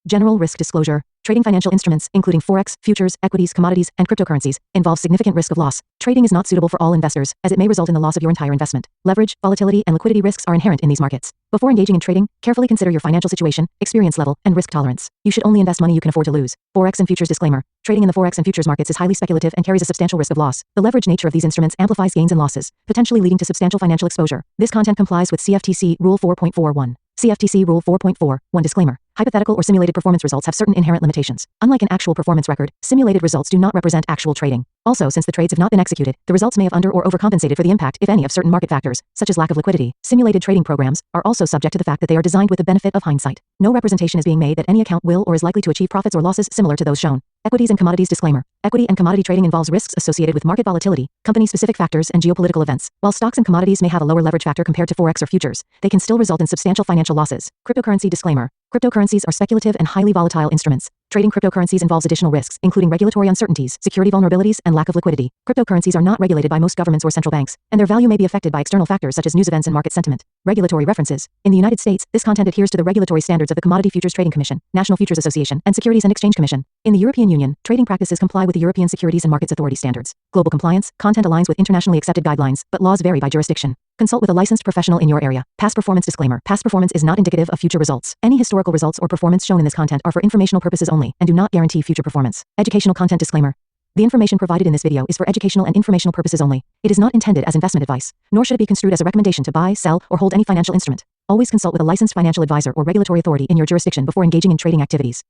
General risk disclosure. Trading financial instruments, including forex, futures, equities, commodities, and cryptocurrencies, involves significant risk of loss. Trading is not suitable for all investors, as it may result in the loss of your entire investment. Leverage, volatility, and liquidity risks are inherent in these markets. Before engaging in trading, carefully consider your financial situation, experience level, and risk tolerance. You should only invest money you can afford to lose. Forex and futures disclaimer. Trading in the forex and futures markets is highly speculative and carries a substantial risk of loss. The leverage nature of these instruments amplifies gains and losses, potentially leading to substantial financial exposure. This content complies with CFTC Rule 4.41. CFTC Rule 4.41 disclaimer. Hypothetical or simulated performance results have certain inherent limitations. Unlike an actual performance record, simulated results do not represent actual trading. Also, since the trades have not been executed, the results may have under or overcompensated for the impact, if any, of certain market factors, such as lack of liquidity. Simulated trading programs are also subject to the fact that they are designed with the benefit of hindsight. No representation is being made that any account will or is likely to achieve profits or losses similar to those shown. Equities and commodities disclaimer. Equity and commodity trading involves risks associated with market volatility, company-specific factors, and geopolitical events. While stocks and commodities may have a lower leverage factor compared to forex or futures, they can still result in substantial financial losses. Cryptocurrency disclaimer. Cryptocurrencies are speculative and highly volatile instruments. Trading cryptocurrencies involves additional risks, including regulatory uncertainties, security vulnerabilities, and lack of liquidity. Cryptocurrencies are not regulated by most governments or central banks, and their value may be affected by external factors such as news events and market sentiment. Regulatory references. In the United States, this content adheres to the regulatory standards of the Commodity Futures Trading Commission, National Futures Association, and Securities and Exchange Commission. In the European Union, trading practices comply with the European Securities and Markets Authority standards. Global compliance, content aligns with internationally accepted guidelines, but laws vary by jurisdiction. Consult with a licensed professional in your area. Past performance disclaimer. Past performance is not indicative of future results. Any historical results or performance shown in this content are for informational purposes only and do not guarantee future performance. Educational content disclaimer. The information provided in this video is for educational and informational purposes only. It is not intended as investment advice, nor should it be construed as a recommendation to buy, sell, or hold any financial instrument. Always consult with a licensed financial advisor or regulatory authority in your jurisdiction before engaging in trading activities.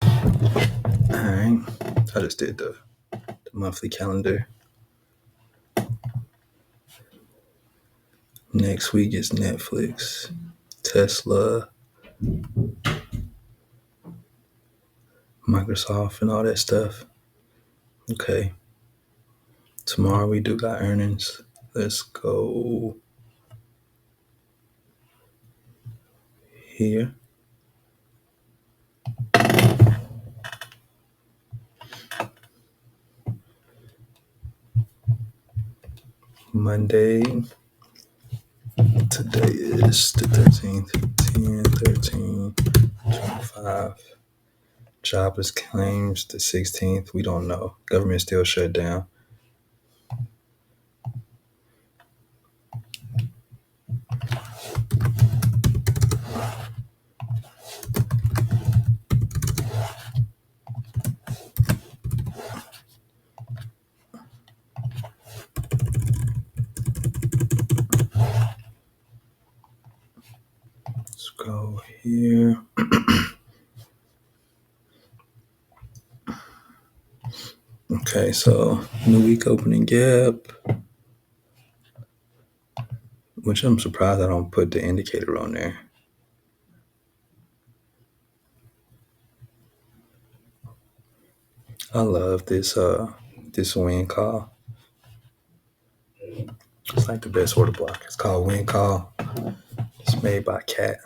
Alright, I just did the monthly calendar. Next week is Netflix, Tesla, Microsoft, and all that stuff. Okay. Tomorrow we do got earnings. Let's go here. Monday. Today is the 13th. 10, 13, 25. Jobless claims the 16th. We don't know. Government still shut down. Let's go here. Okay, so new week opening gap, which I'm surprised I don't put the indicator on there. I love this win call. It's like the best order block. It's called Win Call. It's made by Cat.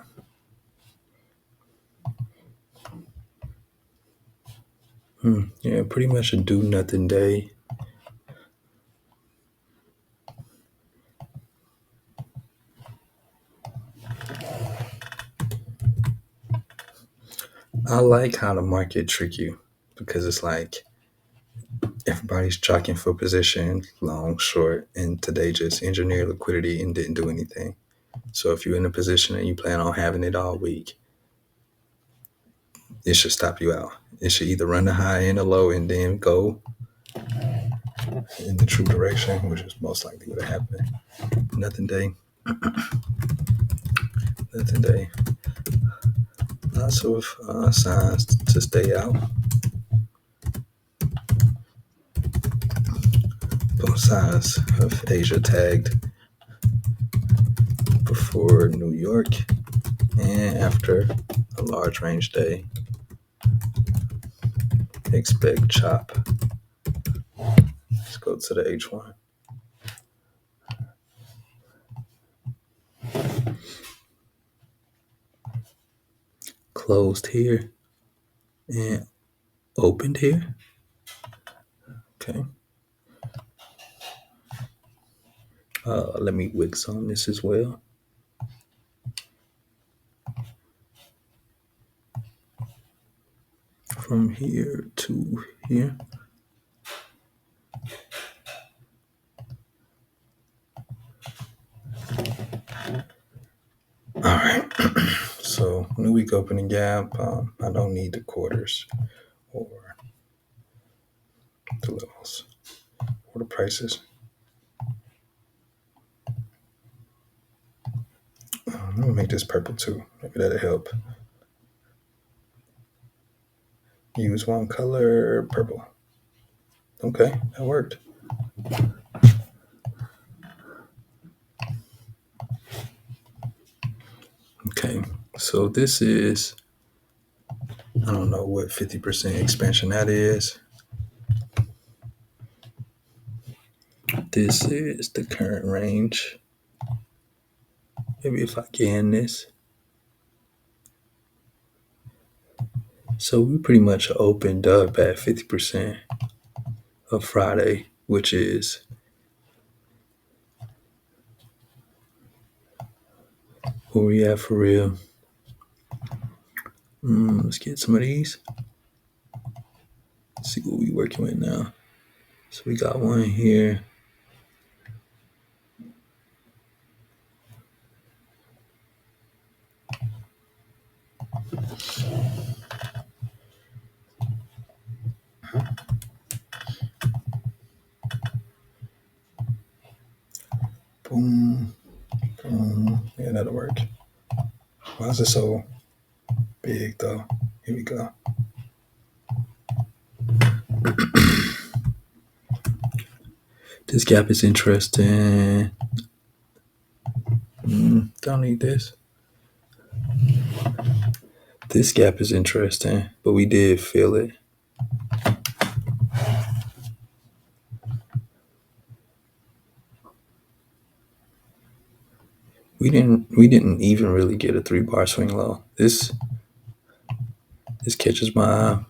Yeah, pretty much a do nothing day. I like how the market trick you because it's like everybody's jockeying for position, long, short, and today just engineered liquidity and didn't do anything. So if you're in a position and you plan on having it all week, it should stop you out. It should either run the high and the low and then go in the true direction, which is most likely what happened. Nothing day. Nothing day. Lots of signs to stay out. Both sides of Asia tagged before New York and after a large range day. Expect chop. Let's go to the H1. Closed here and opened here. Okay. Let me wix on this as well. from here to here. All right. So new week opening gap. I don't need the quarters or the levels or the prices. Let me make this purple too. Maybe that'll help. Use one color, purple. Okay, that worked. Okay, so this is, I don't know what 50% expansion that is. This is the current range. Maybe if I can this. So we pretty much opened up at 50% of Friday, which is, where we at for real? Let's get some of these. Let's see what we working with now. So we got one here. Boom, boom. Yeah, that'll work. Why is it so big though? Here we go. This gap is interesting. Don't need this. This gap is interesting, but we did feel it. We didn't even really get a 3-bar swing low. This catches my eye.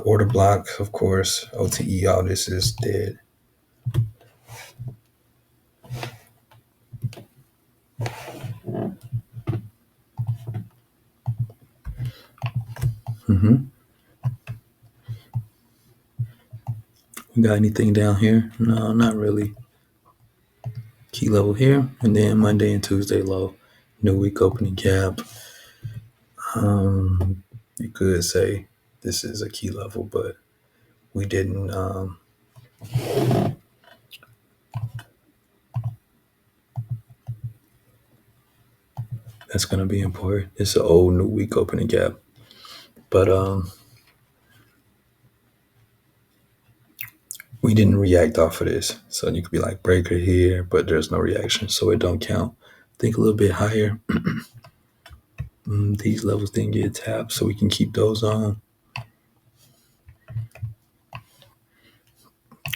Order block, of course. OTE, all this is dead. We got anything down here? No, not really. Key level here, and then Monday and Tuesday low. New week opening gap. You could say this is a key level, but we didn't. That's gonna be important. It's an old new week opening gap, but we didn't react off of this. So you could be like breaker here, but there's no reaction, so it don't count. Think a little bit higher. These levels didn't get tapped, so we can keep those on.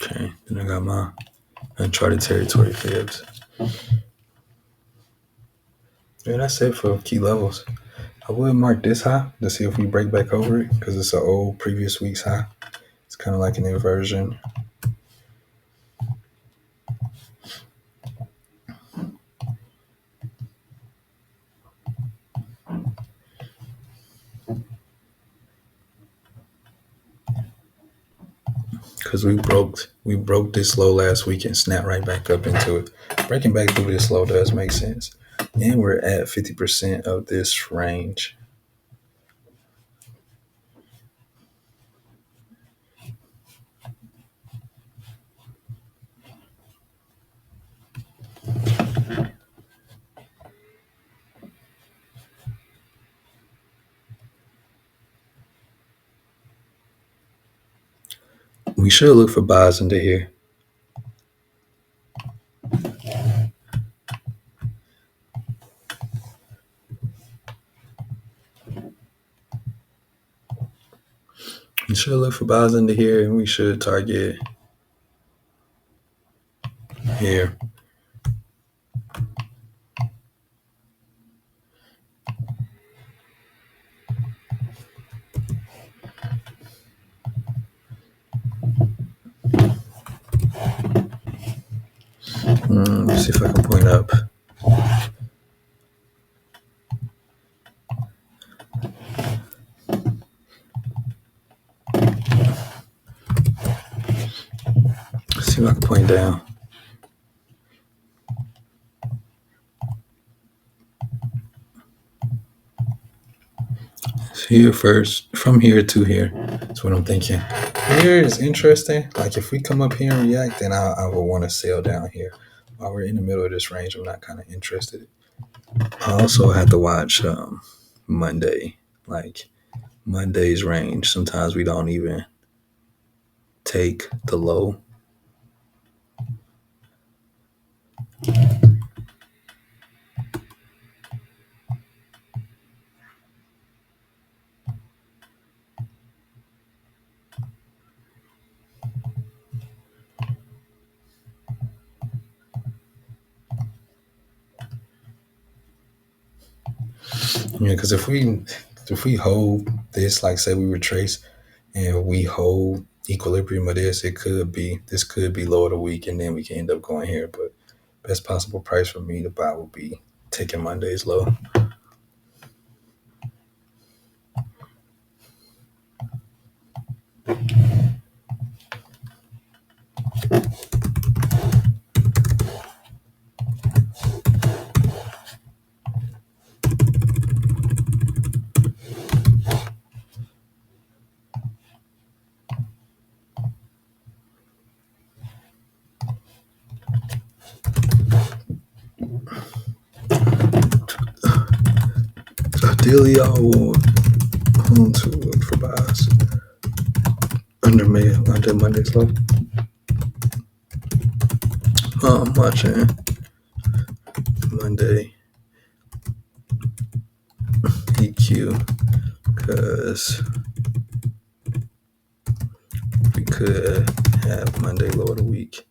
Okay, then I got my uncharted territory fibs. Yeah, that's it for key levels. I would mark this high to see if we break back over it because it's an old previous week's high. It's kind of like an inversion. Because we broke this low last week and snapped right back up into it. Breaking back through this low does make sense. And we're at 50% of this range. We should look for buys into here. We should look for buys into here, and we should target here. Let's see if I can point up. See if I can point down. Here first, from here to here. That's what I'm thinking. Here is interesting. Like if we come up here and react, then I will want to sell down here. While we're in the middle of this range, I'm not kind of interested. I also have to watch Monday, like Monday's range. Sometimes we don't even take the low. Yeah, because if we hold this, like say we retrace and we hold equilibrium of this, this could be low of the week, and then we can end up going here. But best possible price for me to buy would be taking Monday's low. Ideally, I will hold to look for buys under Monday's low. I'm watching Monday EQ because we could have Monday low of the week.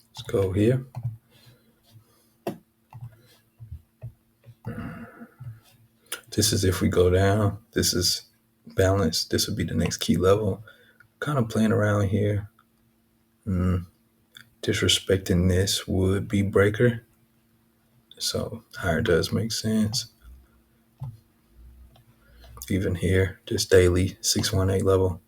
Let's go here. This is if we go down. This is balanced. This would be the next key level. Kind of playing around here. Disrespecting this would be breaker. So higher does make sense. Even here, just daily 618 level.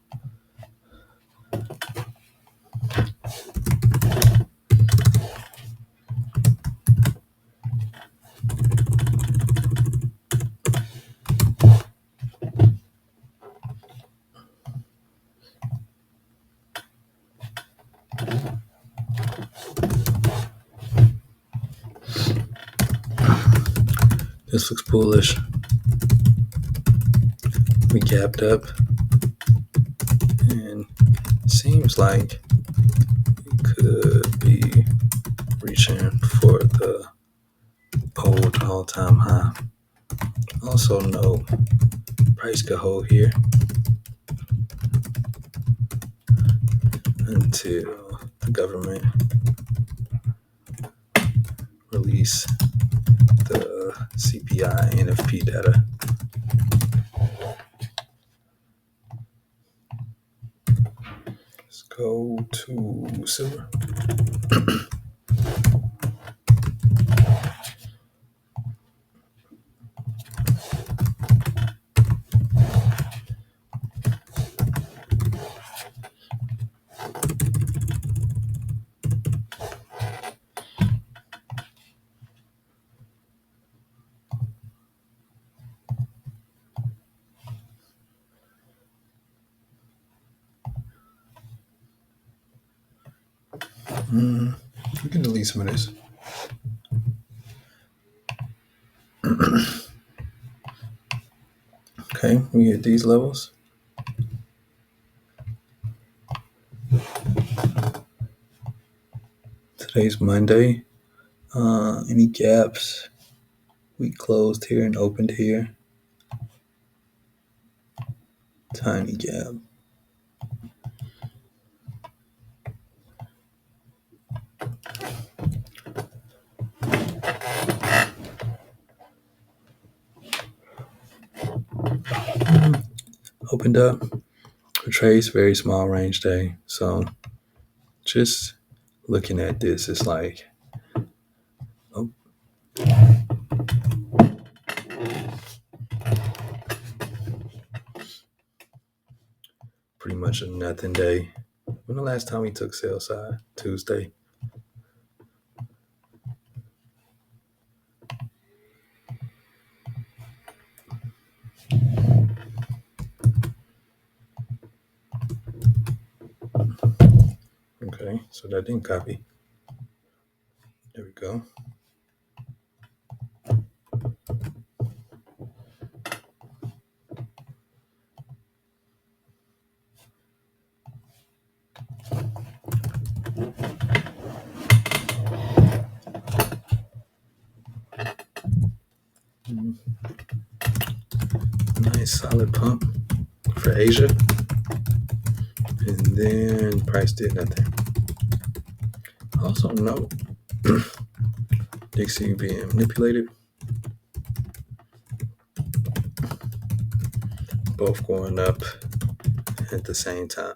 This looks bullish. We gapped up and seems like we could be reaching for the old all-time high. Also no price could hold here until the government release the CPI NFP data. Let's go to silver. We can delete some of this. Okay, we hit these levels. Today's Monday. Any gaps? We closed here and opened here. Tiny gap. Opened up. Retrace, very small range day. So just looking at this, it's like, oh. bunch of nothing day. When the last time we took sell side? Tuesday. Okay, so that didn't copy. There we go. Nice solid pump for Asia. And then price did nothing. Also note Dixie being manipulated. Both going up at the same time.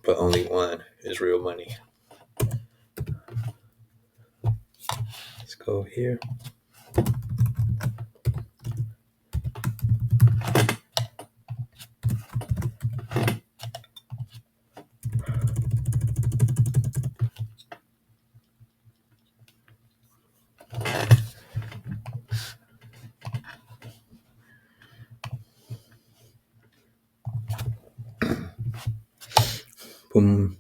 But only one is real money. Let's go here. Boom.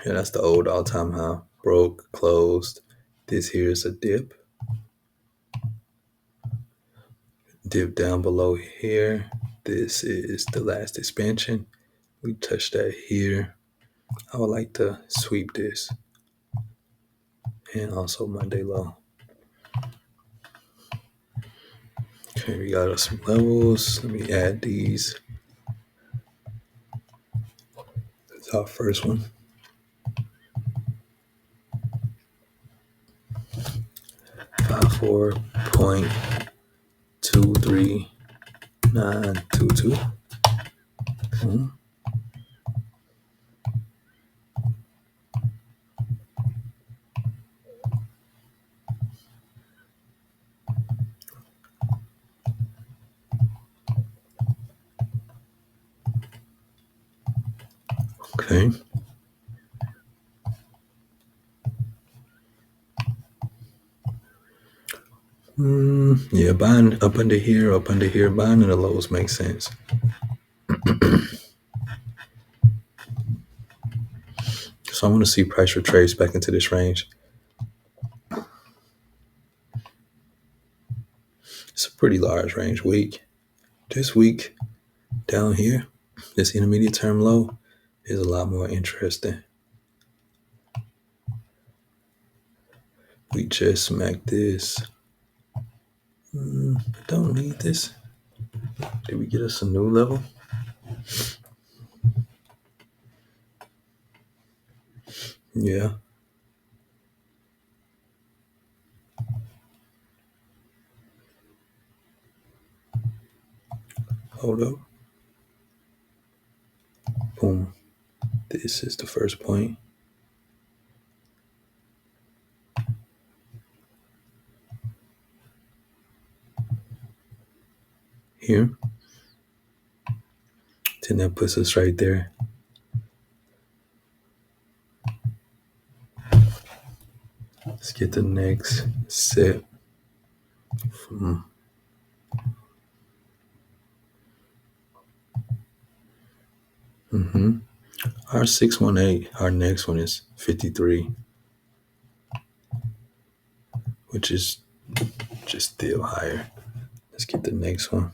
Yeah, that's the old all-time high. Broke, closed. This here is a dip. Dip down below here. This is the last expansion. We touched that here. I would like to sweep this. And also Monday low. Okay, we got some levels. Let me add these. That's our first one. 54.23922. Okay. Yeah, buying up under here, buying in the lows makes sense. So I want to see price retrace back into this range. It's a pretty large range week. This week down here, this intermediate term low is a lot more interesting. We just smacked this. Don't need this. Did we get us a new level? Yeah. Hold up. Boom. This is the first point. Here. Then that puts us right there. Let's get the next set. Our 618, our next one is 53, which is just still higher. Let's get the next one.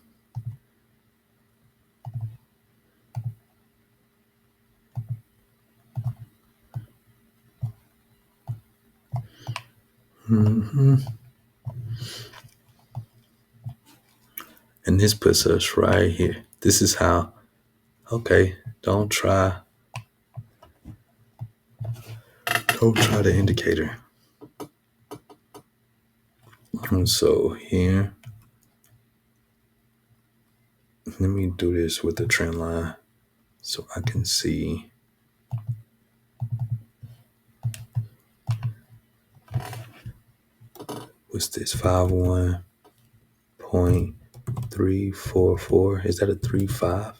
And this puts us right here. This is how, okay, don't try the indicator. And so here, let me do this with the trend line so I can see. What's this? 51.2 344. Is that a 3.5?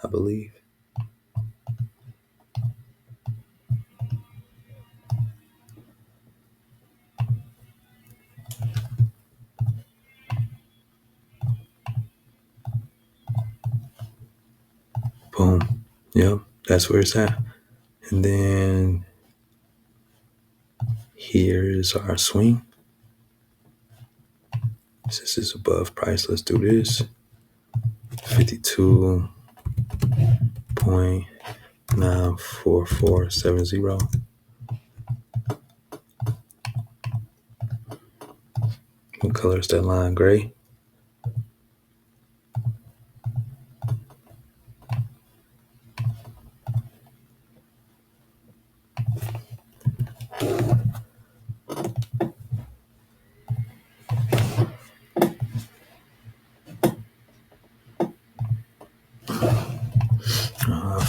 I believe. Boom. Yep, that's where it's at. And then here is our swing. Since it's above price, let's do this. 52.94470. What color is that line? Gray.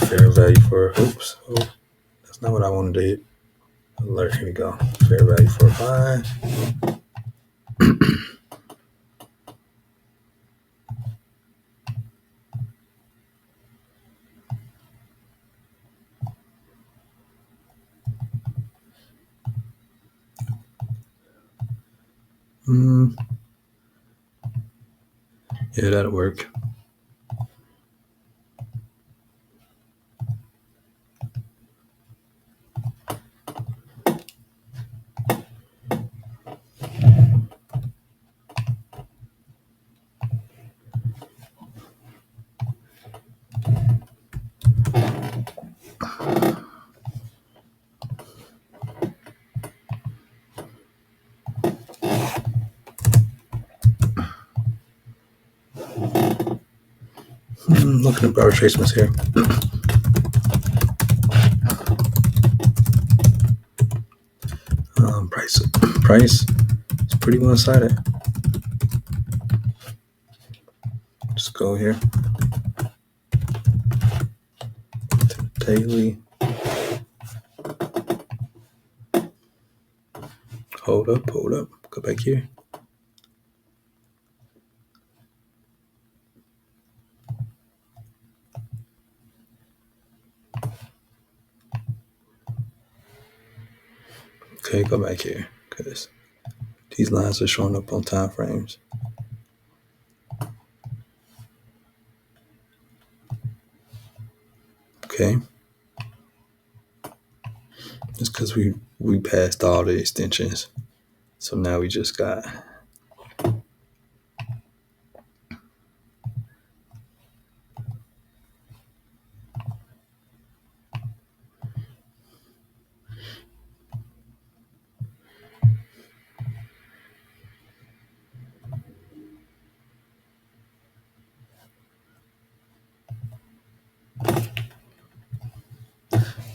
Fair value for, oops, oh, that's not what I wanted to hit. Alert, here we go. Fair value for a buy. Yeah, that'll work. Looking at bar retracements here. Price is pretty one-sided. Just go here to the daily. Hold up. Go back here. Okay, go back here because these lines are showing up on time frames. Okay. It's because we passed all the extensions. So now we just got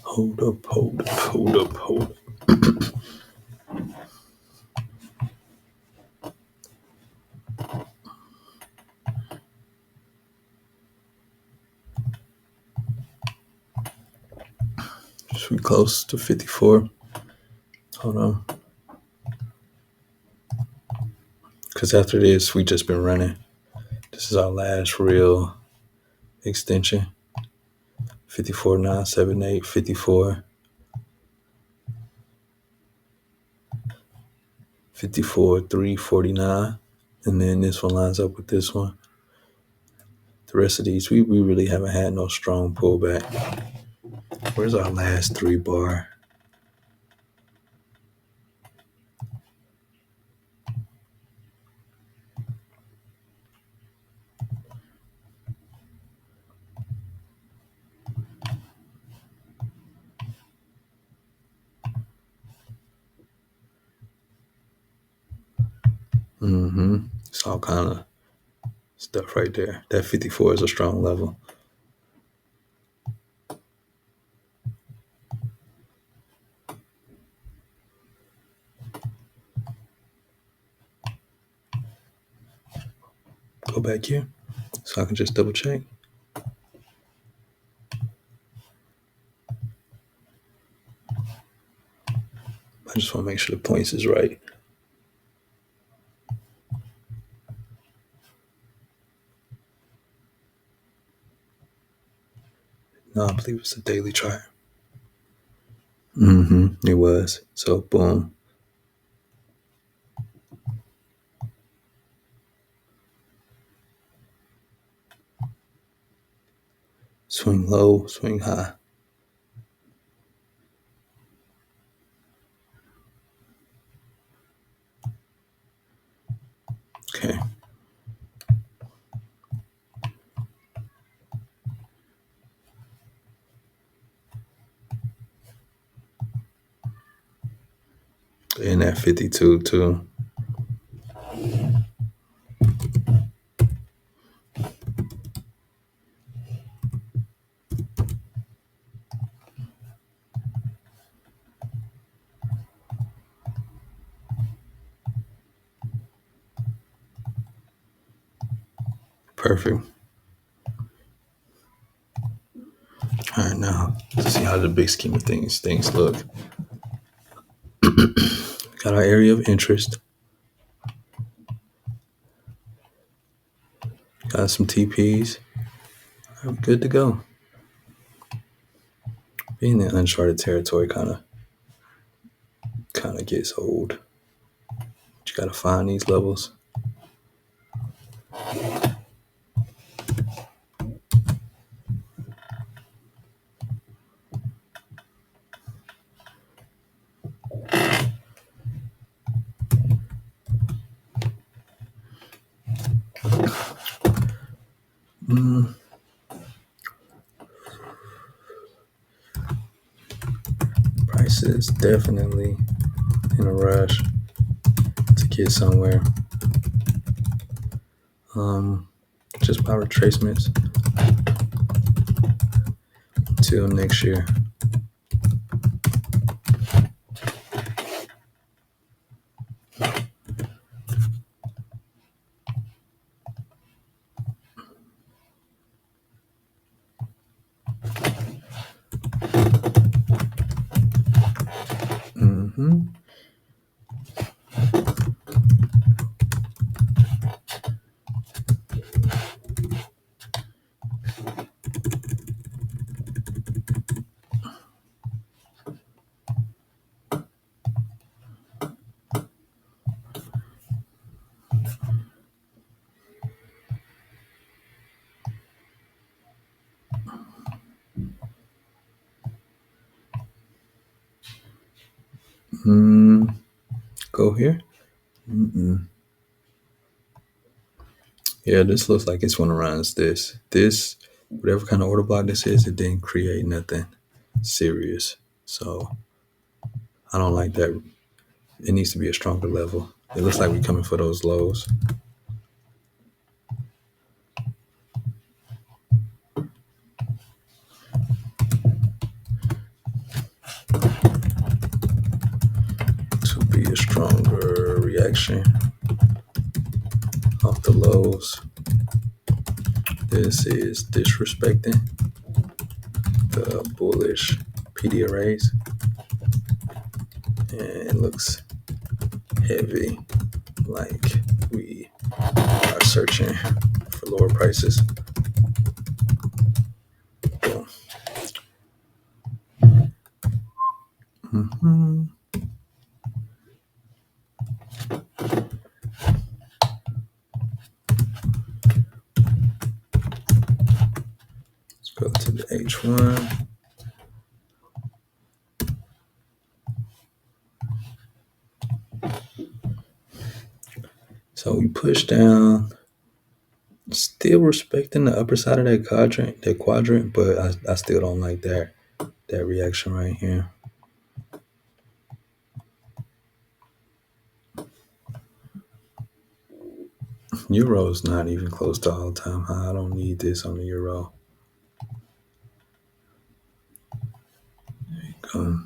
hold up. Just we close to 54. Hold on. Because after this, we just been running. This is our last real extension. 54.978, 54. 54.349. And then this one lines up with this one. The rest of these, we really haven't had no strong pullback. Where's our last 3 bar? It's all kind of stuff right there. That 54 is a strong level. Go back here so I can just double check. I just want to make sure the points is right. No, I believe it's a daily chart. It was. So boom. Swing low, swing high. Okay. And at 52 too. Perfect. All right, now let's see how the big scheme of things look. Got our area of interest. Got some TPs. All right, good to go. Being in uncharted territory kind of gets old. You gotta find these levels. Price is definitely in a rush to get somewhere. Just by retracements till next year. Mm-hmm. Go here. Yeah, this looks like it's one of runs. This, whatever kind of order block this is, it didn't create nothing serious. So I don't like that. It needs to be a stronger level. It looks like we're coming for those lows. To be a stronger reaction off the lows. This is disrespecting the bullish PD arrays. And it looks heavy, like we are searching for lower prices. Boom. Let's go to the H1. So we push down, still respecting the upper side of that quadrant, but I still don't like that reaction right here. Euro's not even close to all-time high. I don't need this on the euro. There you go.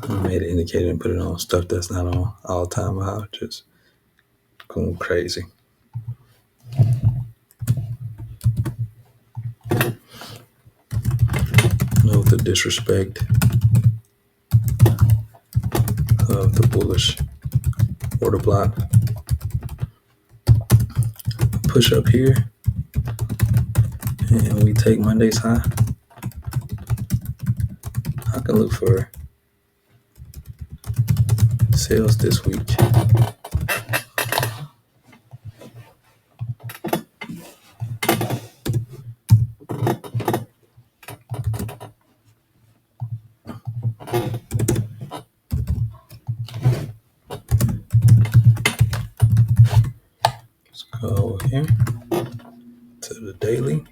I made an indicator and put it on stuff that's not on all-time high, just going crazy. No, the disrespect. of the bullish order block. Push up here, and we take Monday's high. I can look for sales this week. Let's go over here to the daily.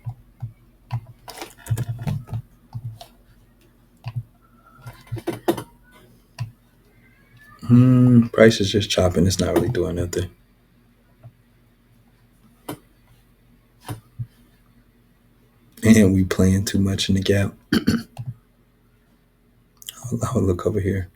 Price is just chopping. It's not really doing nothing. And we playing too much in the gap. I'll look over here.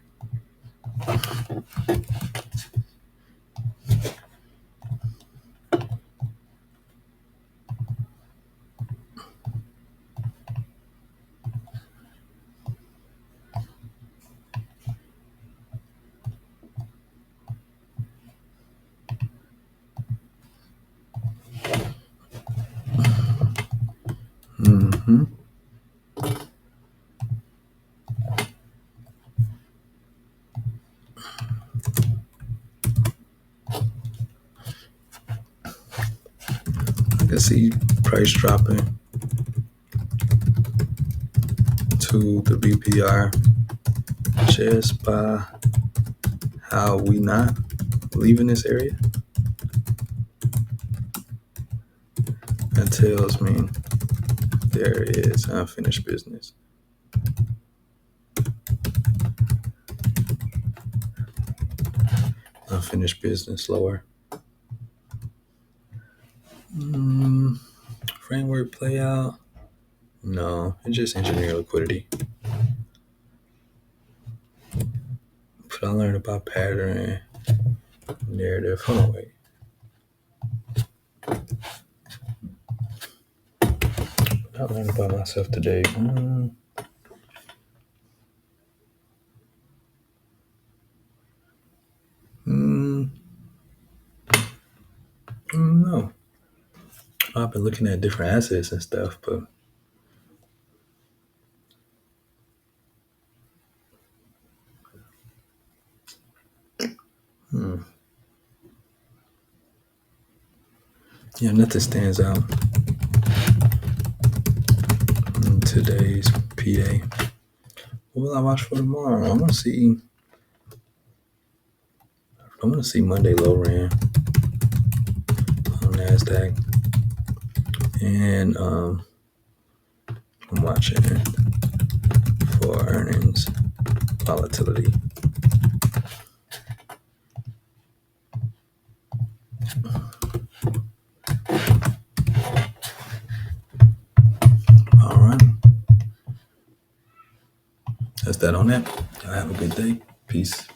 I can see price dropping to the BPR just by how we not leaving this area. That tells me there is unfinished business. Unfinished business lower. Framework play out. No, it's just engineer liquidity. But I learned about pattern, narrative. Hold on, wait. I learned about myself today. No. I've been looking at different assets and stuff, but yeah, nothing stands out in today's PA. What will I watch for tomorrow? I want to see Monday low ran on NASDAQ. And I'm watching for earnings volatility. All right. That's that on that. Y'all have a good day. Peace.